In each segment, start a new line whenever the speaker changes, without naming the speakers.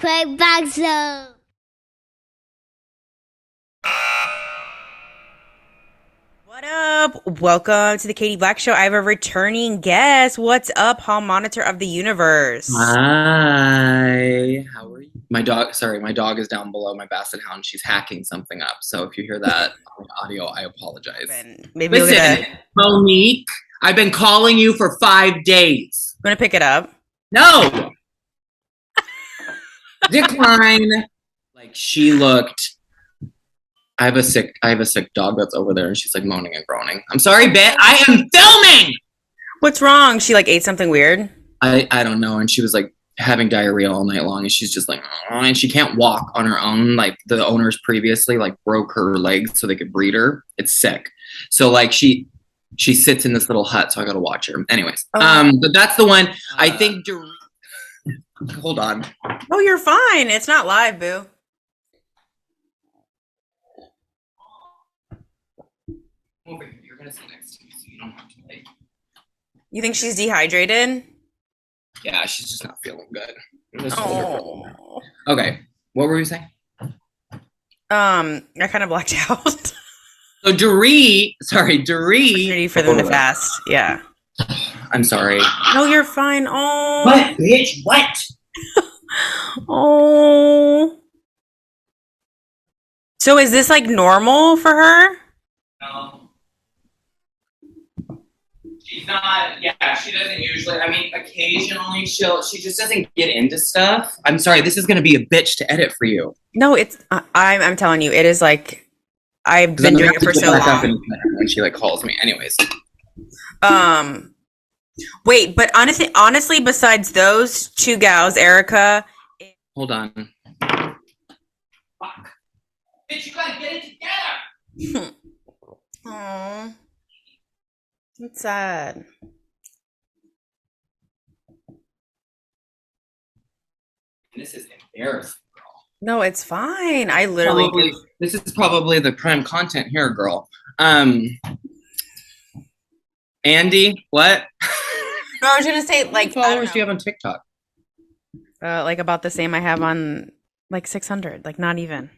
Quick Back Zone.
What up? Welcome to the Katie Black Show. I have a returning guest. What's up, Hall Monitor of the Universe?
Hi. How are you? My dog is down below, my basset hound. She's hacking something up. So if you hear that on the audio, I apologize.
Maybe
Listen, Monique, I've been calling you for 5 days.
I'm gonna pick it up.
No. Decline. Like she looked. I have a sick dog that's over there, and she's like moaning and groaning. I'm sorry, bitch. I am filming.
What's wrong? She like ate something weird?
I don't know. And she was like having diarrhea all night long, and she's just like, oh, and she can't walk on her own. Like the owners previously like broke her legs so they could breed her. It's sick. So like she sits in this little hut, so I gotta watch her. Anyways, but that's the one. I think. Hold on.
Oh, you're fine. It's not live, boo.
Over here. You're gonna sit next to me, so you don't have to like.
You think she's dehydrated?
Yeah, she's just not feeling good.
Oh.
Okay, what were you saying?
I kind of blacked out.
So Doree.
Ready for them to fast. Yeah.
I'm sorry.
No, you're fine. Oh.
What, bitch? What?
Oh. So is this like normal for her?
No. She's not. Yeah, she doesn't usually. I mean, occasionally she just doesn't get into stuff. I'm sorry. This is gonna be a bitch to edit for you.
No, it's. I'm telling you, it is like I've been doing it for so long.
When she like calls me, anyways.
Wait, but honestly, besides those two gals, Erica.
Hold on. Fuck. Bitch, you gotta get it together.
Aww. It's sad.
This is embarrassing, girl.
No, it's fine. I literally.
This is probably the prime content here, girl. Andy, what?
No, I was gonna say like.
How many followers do you have on TikTok?
Like about the same I have on like 600. Like not even.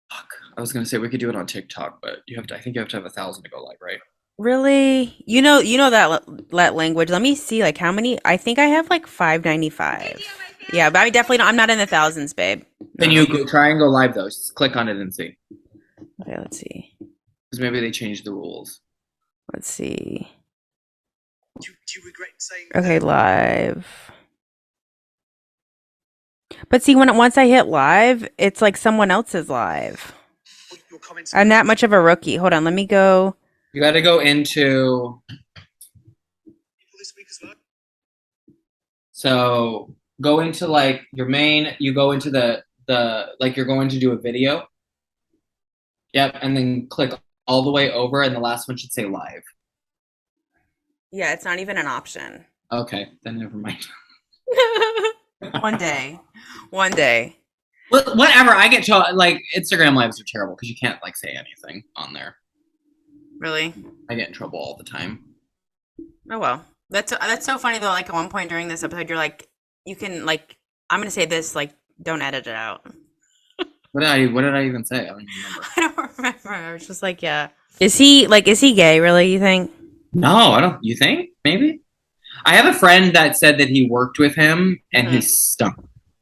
Fuck. I was gonna say we could do it on TikTok, but you have to. I think you have to have 1,000 to go live, right?
Really? You know that language. Let me see. Like how many? I think I have like 595. Yeah, but I definitely don't. I'm not in the thousands, babe. No.
Can you try and go live though? Just click on it and see.
Okay, let's see.
Because maybe they changed the rules.
Let's see.
Do you regret saying
Okay, live. But see, once I hit live, it's like someone else's live.
your comments?
I'm that much of a rookie. Hold on, let me go.
You got to go into.
This week as well?
So go into like your main. You go into the like you're going to do a video. Yep, and then click all the way over, and the last one should say live.
Yeah, it's not even an option.
Okay, then never mind.
One day.
Well, whatever. I get like Instagram lives are terrible because you can't like say anything on there.
Really?
I get in trouble all the time.
Oh well. That's so funny though. Like at one point during this episode, you're like, you can like, I'm gonna say this, like, don't edit it out.
What did I even say? I don't even remember.
I don't remember. I was just like, yeah. Is he gay? Really? You think?
No, I don't. You think? Maybe. I have a friend that said that he worked with him and he stunk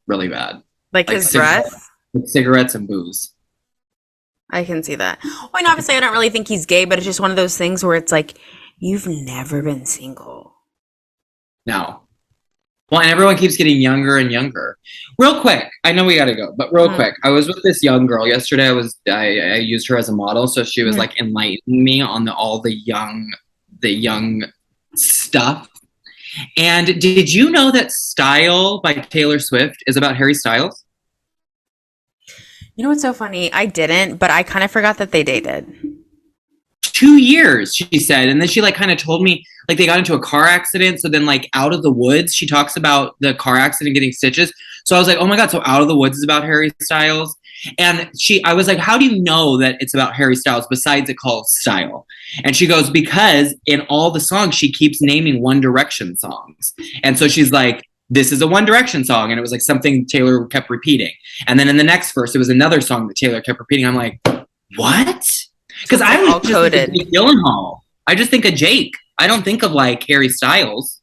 really bad.
Like his breath?
With cigarettes and booze.
I can see that. Well, and obviously I don't really think he's gay, but it's just one of those things where it's like, you've never been single.
No. Well, and everyone keeps getting younger and younger. Real quick, I know we gotta go, but real quick, I was with this young girl yesterday. I used her as a model, so she was like enlightening me on all the young stuff. And did you know that Style by Taylor Swift is about Harry Styles?
You know what's so funny? I didn't, but I kind of forgot that they dated.
2 years, she said. And then she like kind of told me like they got into a car accident. So then like Out of the Woods, she talks about the car accident getting stitches. So I was like, oh my God, so Out of the Woods is about Harry Styles. And I was like, how do you know that it's about Harry Styles besides it called Style? And she goes, because in all the songs, she keeps naming One Direction songs. And so she's like, this is a One Direction song. And it was like something Taylor kept repeating. And then in the next verse, it was another song that Taylor kept repeating. I'm like, what? Because I was just like Jake Gyllenhaal. I just think of Jake. I don't think of like Harry Styles.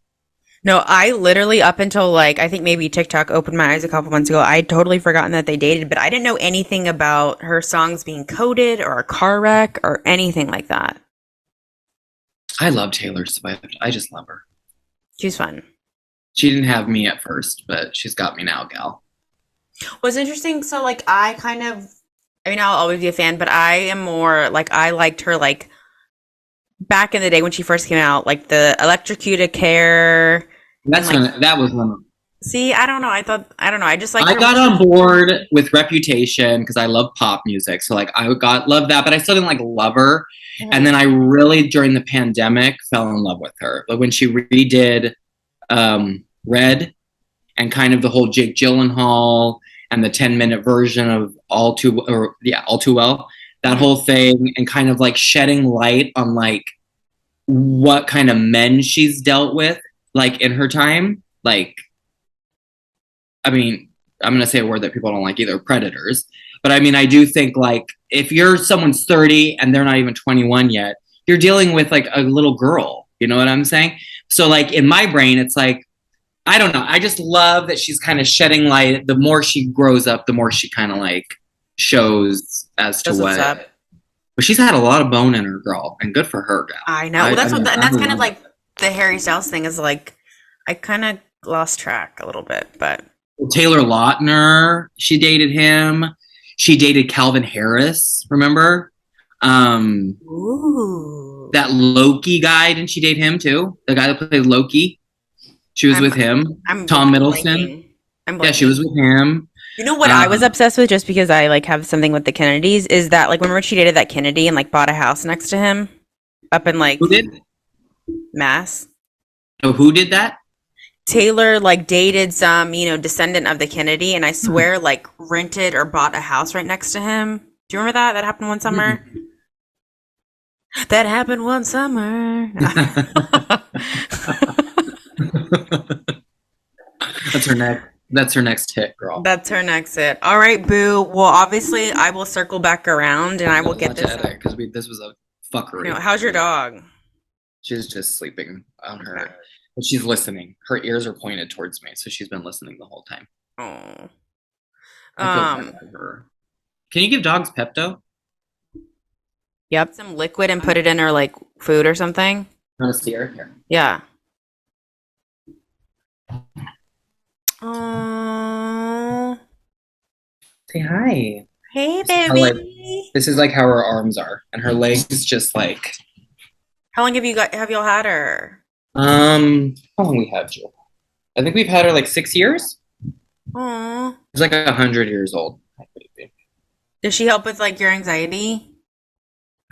No, I literally, up until like, I think maybe TikTok opened my eyes a couple months ago, I had totally forgotten that they dated, but I didn't know anything about her songs being coded or a car wreck or anything like that.
I love Taylor Swift. I just love her.
She's fun.
She didn't have me at first, but she's got me now, gal.
What's interesting, so like I mean, I'll always be a fan, but I am more like, I liked her like back in the day when she first came out, like the Electrocuted Care.
That was one of them.
See, I don't know. I don't know. I just like.
I got on board with Reputation because I love pop music. So like I loved that, but I still didn't like love her. Mm-hmm. And then I really, during the pandemic, fell in love with her. Like when she redid Red and kind of the whole Jake Gyllenhaal and the 10-minute version of All Too Well, that whole thing, and kind of like shedding light on like what kind of men she's dealt with, like in her time. Like, I mean, I'm going to say a word that people don't like either, predators. But I mean, I do think like if someone's 30 and they're not even 21 yet, you're dealing with like a little girl. You know what I'm saying? So like in my brain, it's like, I don't know. I just love that she's kind of shedding light. The more she grows up, the more she kind of like shows as to what. But she's had a lot of bone in her, girl, and good for her, gal.
I know. Well, that's kind of like the Harry Styles thing is like, I kind of lost track a little bit, but.
Taylor Lautner, she dated him. She dated Calvin Harris, remember?
Ooh.
That Loki guy, didn't she date him too? The guy that played Loki? She was with him. Tom Middleton. Yeah, she was with him.
You know what I was obsessed with, just because I like have something with the Kennedys, is that like remember she dated that Kennedy and like bought a house next to him up in like
who did?
Mass.
Oh, who did that?
Taylor like dated some, descendant of the Kennedy, and I swear like rented or bought a house right next to him. Do you remember that? That happened one summer. That happened one summer.
That's her next hit, girl.
That's her next hit. All right, boo. Well, obviously, I will circle back around and I will get this.
Because this was a fuckery.
How's your dog?
She's just sleeping on her. But she's listening. Her ears are pointed towards me, so she's been listening the whole time.
Oh.
Can you give dogs Pepto?
Yep. Some liquid and put it in her like food or something.
Want to see her here?
Yeah. Oh.
Say hi.
Hey, baby.
This is like how her arms are, and her legs just like.
How long have y'all had her?
How long we had Jill? I think we've had her like 6 years.
Aww.
She's like 100 years old.
Does she help with like your anxiety?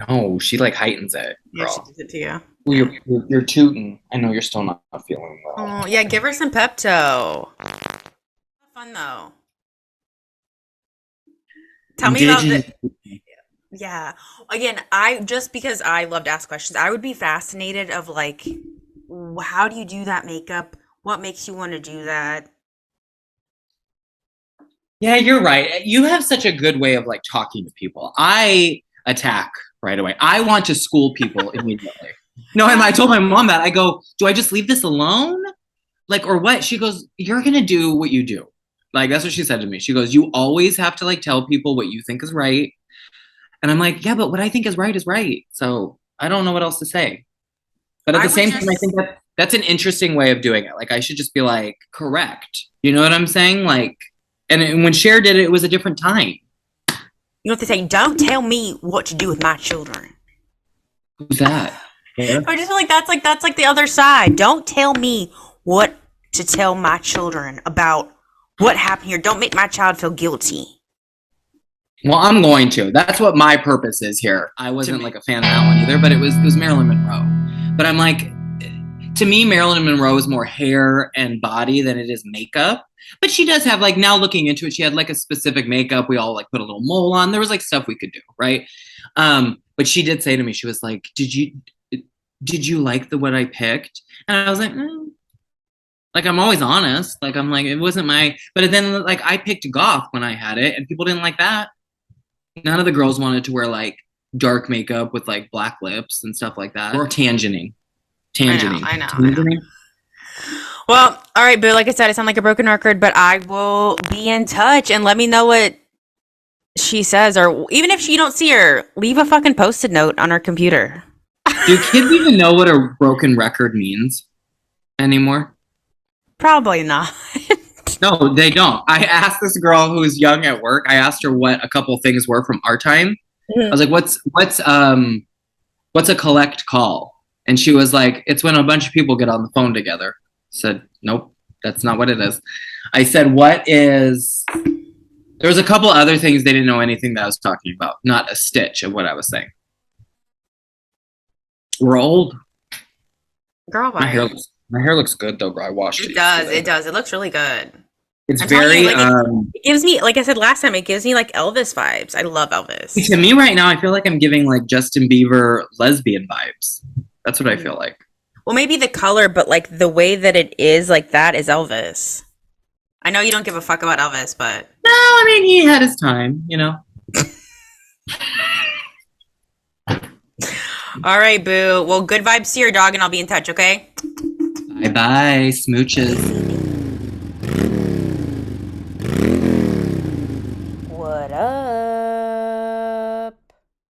No, she like heightens it. Girl.
Yeah, she does it to you.
Well, you're tooting. I know you're still not feeling well.
Oh yeah, give her some Pepto. Fun though. Tell me about it. Yeah. Again, because I love to ask questions, I would be fascinated of like, how do you do that makeup? What makes you want to do that?
Yeah, you're right. You have such a good way of like talking to people. I attack right away. I want to school people immediately. No, and I told my mom that. I go, do I just leave this alone? Like, or what? She goes, you're going to do what you do. Like, that's what she said to me. She goes, you always have to like tell people what you think is right. And I'm like, yeah, but what I think is right. So I don't know what else to say. But at the same time, I think that's an interesting way of doing it. Like, I should just be like, correct. You know what I'm saying? Like, and when Cher did it, it was a different time.
You know what they say? Don't tell me what to do with my children.
Who's that? Yeah.
I just feel like that's like the other side. Don't tell me what to tell my children about what happened here. Don't make my child feel guilty.
Well, I'm going to. That's what my purpose is here. I wasn't like a fan of that one either, but it was Marilyn Monroe. But I'm like, to me, Marilyn Monroe is more hair and body than it is makeup. But she does have, like, now looking into it, she had like a specific makeup. We all like put a little mole on. There was like stuff we could do, right? But she did say to me, she was like, did you like what I picked? And I was like, Like, I'm always honest. Like, I'm like, it wasn't my, but then, like, I picked goth when I had it, and people didn't like that. None of the girls wanted to wear, like, dark makeup with, like, black lips and stuff like that. Or tangening.
I know. Well, all right, boo. Like I said, I sound like a broken record, but I will be in touch and let me know what she says, or even if you don't see her, leave a fucking post-it note on her computer.
Do kids even know what a broken record means anymore?
Probably not.
No, they don't. I asked this girl who's young at work. I asked her what a couple things were from our time. I was like, "What's a collect call?" And she was like, "It's when a bunch of people get on the phone together." I said, "Nope, that's not what it is." I said, "What is?" There was a couple other things they didn't know anything that I was talking about. Not a stitch of what I was saying. We're old.
Girl,
My hair looks good though, bro. I washed it.
It does. It does. It looks really good.
It's
I'm telling
very
you, like, it gives me, like I said last time, it gives me like Elvis vibes. I love Elvis.
to me right now, I feel like I'm giving like Justin Bieber lesbian vibes. That's what I feel like.
Well, maybe the color, but like the way that it is, like that is Elvis. I know you don't give a fuck about Elvis, but
No, I mean he had his time, you know.
all right, boo. Well, good vibes to your dog, and I'll be in touch. Okay.
Bye bye, smooches.